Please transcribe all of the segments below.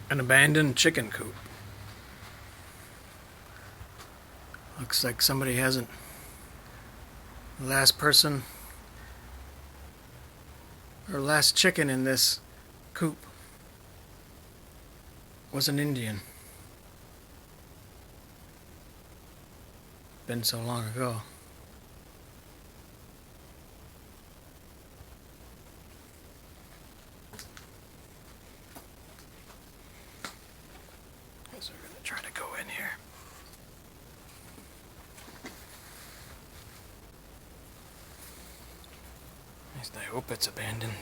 An abandoned chicken coop. Looks like somebody hasn't. The last person or last chicken in this coop was an Indian. Been so long ago. So we're gonna try to go in here. At least I hope it's abandoned.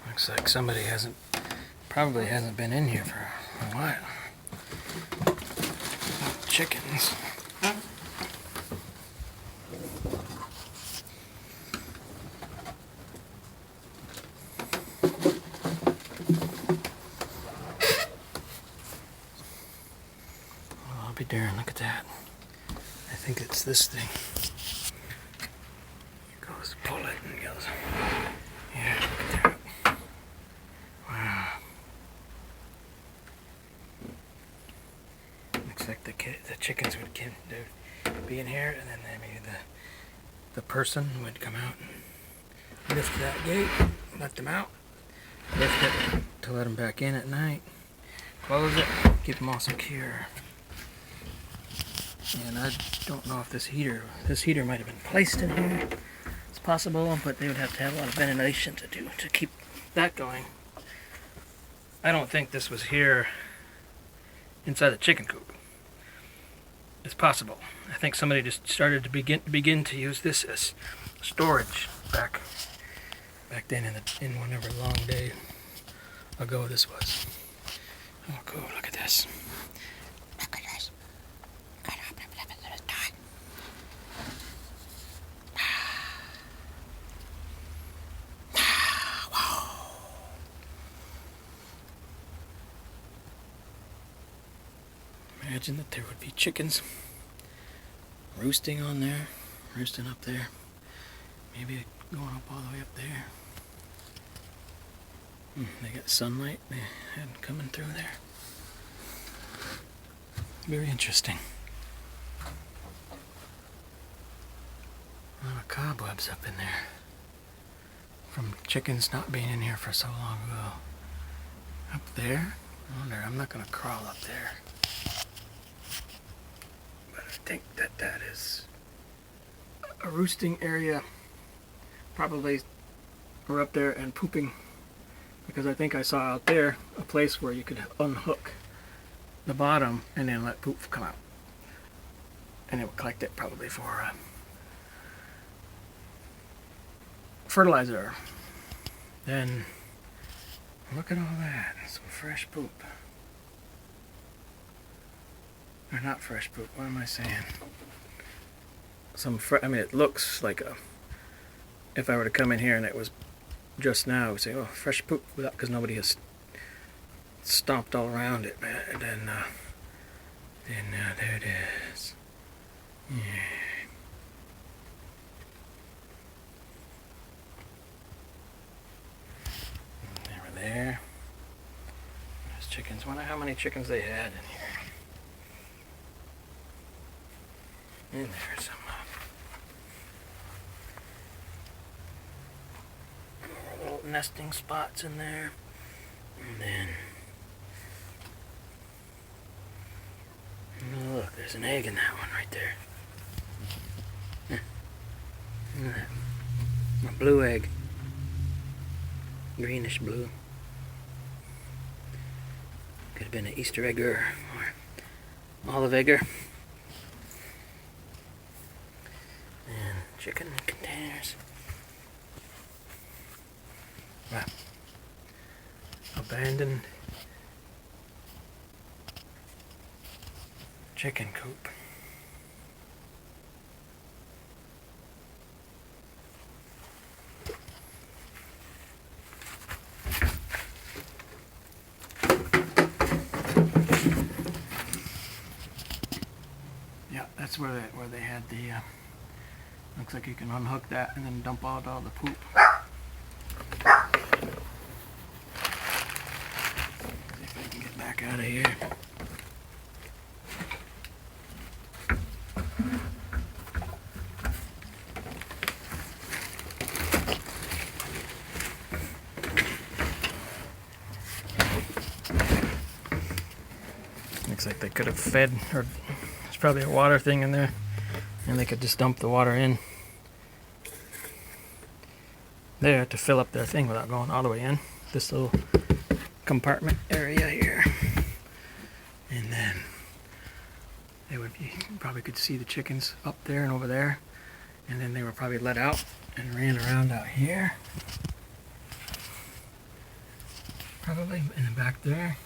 Looks like somebody probably hasn't been in here for a while. Chickens. Well, I'll be darned, look at that. I think it's this thing. It goes, pull it and it goes. Yeah, look at that. Wow. Looks like the chickens would be in here, and then maybe the person would come out and lift that gate, let them out, lift it to let them back in at night, close it, keep them all secure. And I don't know if this heater might have been placed in here. It's possible, but they would have to have a lot of ventilation to keep that going. I don't think this was here inside the chicken coop. It's possible. I think somebody just started to begin to use this as storage back then in whatever long day ago this was. Oh, cool! Look at this. Look at this. Imagine that there would be chickens roosting on there, roosting up there, maybe going up all the way up there. They got sunlight they had coming through there. Very interesting. A lot of cobwebs up in there from chickens not being in here for so long ago. Up there? I wonder, I'm not going to crawl up there. I think that is a roosting area. Probably we're up there and pooping, because I think I saw out there a place where you could unhook the bottom and then let poop come out, and it would collect it probably for fertilizer. Then look at all that, some fresh poop. Or not fresh poop, what am I saying? I mean, it looks like if I were to come in here and it was just now, I would say, oh, fresh poop, because nobody has stomped all around it. And then there it is. Yeah. And they were there. There's chickens. Wonder how many chickens they had in here. And there's some little nesting spots in there. And then, oh, look, there's an egg in that one right there. A blue egg. Greenish blue. Could have been an Easter egg or olive egger. Chicken containers. Wow. Abandoned chicken coop. Yeah, that's where they had the. Looks like you can unhook that and then dump out all the poop. If I can get back out of here. Looks like they could have fed, or there's probably a water thing in there, and they could just dump the water in there to fill up their thing without going all the way in. This little compartment area here. And then they would be, probably could see the chickens up there and over there. And then they were probably let out and ran around out here. Probably in the back there.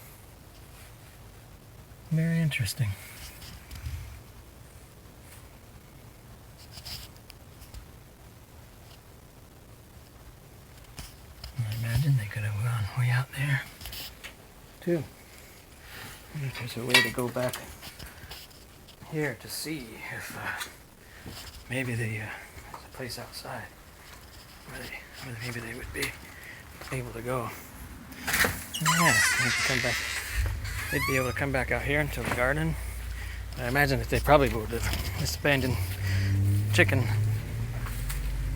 Very interesting. I imagine they could have gone way out there too. Maybe if there's a way to go back here to see if maybe there's a place outside where maybe they would be able to go. Yeah, they could come back. They'd be able to come back out here into the garden. I imagine that they probably would have this abandoned chicken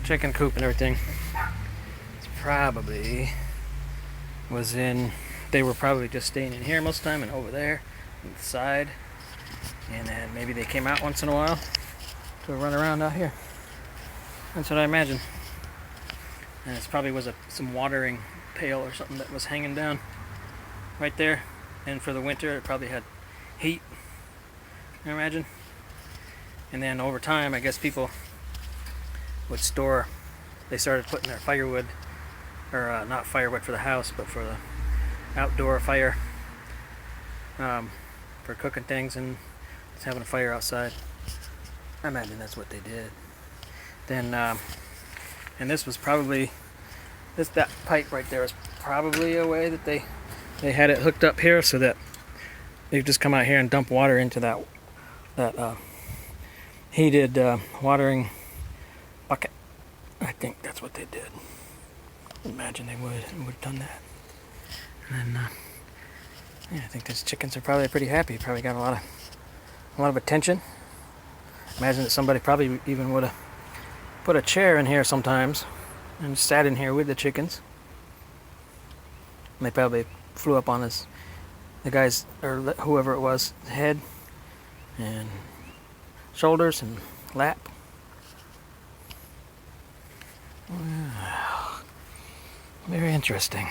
coop and everything. It's probably was in. They were probably just staying in here most of the time and over there on the side. And then maybe they came out once in a while to run around out here. That's what I imagine. And it probably was some watering pail or something that was hanging down right there. And for the winter, it probably had heat, I imagine. And then over time, I guess people would store, they started putting their firewood, or not firewood for the house, but for the outdoor fire, for cooking things and just having a fire outside. I imagine that's what they did. Then, and this was probably, that pipe right there was probably a way that they had it hooked up here so that they just come out here and dump water into that heated watering bucket. I think that's what they did. Imagine they would have done that. And then, yeah, I think those chickens are probably pretty happy. Probably got a lot of attention. Imagine that somebody probably even would have put a chair in here sometimes and sat in here with the chickens. And they probably flew up on the guy's, or whoever it was, head and shoulders and lap. Wow. Very interesting.